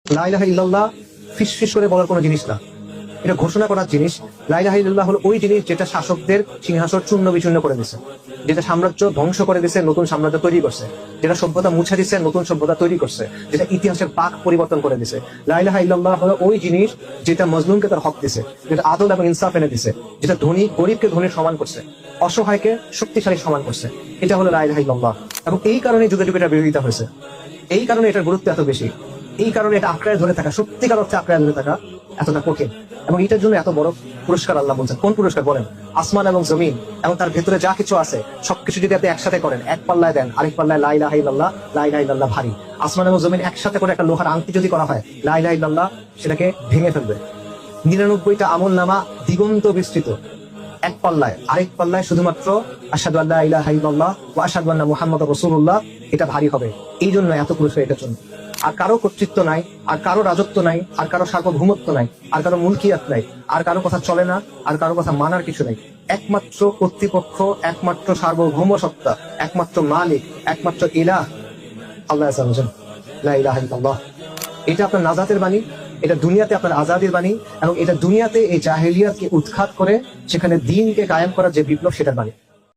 লা ইলাহা ইল্লাল্লাহ ফিস করে বলার কোনো জিনিস না, এটা ঘোষণা করার জিনিস। লা ইলাহা ইল্লাল্লাহ হলো ওই জিনিস যেটা শাসকদের সিংহাসন চূর্ণ বিচূর্ণ করে দিছে, যেটা সাম্রাজ্য ধ্বংস করে দিছে, নতুন সাম্রাজ্য তৈরি করছে, যেটা সভ্যতা মুছে দিছে, নতুন সভ্যতা তৈরি করছে, যেটা ইতিহাসের পাক পরিবর্তন করে দিছে। লা ইলাহা ইল্লাল্লাহ হলো ওই জিনিস যেটা মজলুমকে তার হক দিছে, যেটা আদল এবং ইনসাফ এনে দিছে, যেটা ধনী গরিবকে ধনীর সমান করছে, অসহায়কে শক্তিশালী সমান করছে। এটা হলো লা ইলাহা ইল্লাল্লাহ। এবং এই কারণে যুগে যুগে এটা বিরোধিতা হয়েছে, এই কারণে এটার গুরুত্ব এত বেশি, এই কারণে এটা আঁকড়ায় ধরে থাকা, সত্যিকার অর্থে আঁকড়ায় ধরে থাকা এতটা কঠিন। এবং এটার জন্য এত বড় পুরস্কার আল্লাহ বলছেন। কোন পুরস্কার বলেন? আসমান এবং জমিন এবং তার ভেতরে যা কিছু আছে সবকিছু যদি আপনি একসাথে করেন, এক পাল্লায় দেন, আরেক পাল্লায় লা ইলাহা ইল্লাল্লাহ, লা ইলাহা ইল্লাল্লাহ ভারী। আসমান এবং জমিন একসাথে করে একটা লোহার আংটি যদি করা হয়, লা ইলাহা ইল্লাল্লাহ সেটাকে ভেঙে ফেলবে। 99টা আমল নামা দিগন্ত বিস্তৃত, এক পাল্লায়, আরেক পাল্লায় শুধুমাত্র আশহাদু আল্লা ইলাহা ইল্লাল্লাহ ওয়া আশহাদু আন্না মুহাম্মাদুর রাসূলুল্লাহ, এটা ভারী হবে। এই জন্য এত পুরস্কার এটার জন্য। আর কারো কর্তৃত্ব নাই, আর কারো রাজত্ব নাই, আর কারো সার্বভৌমত্ব নাই, আর কারো মুলকিয়াত নাই, আর কারো কথা চলে না, আর কারো কথা মানার কিছু নাই। একমাত্র কর্তৃপক্ষ, একমাত্র সার্বভৌম সত্তা, একমাত্র মালিক, একমাত্র ইলাহ আল্লাহ আযজা ওয়া জাল, লা ইলাহা ইল্লাল্লাহ। এটা আপনার নাজাতের বাণী, এটা দুনিয়াতে আপনার আজাদির বাণী, এবং এটা দুনিয়াতে এই জাহেলিয়াতকে উৎখাত করে সেখানে দ্বীনকে কায়েম করার যে বিপ্লব, সেটার বাণী।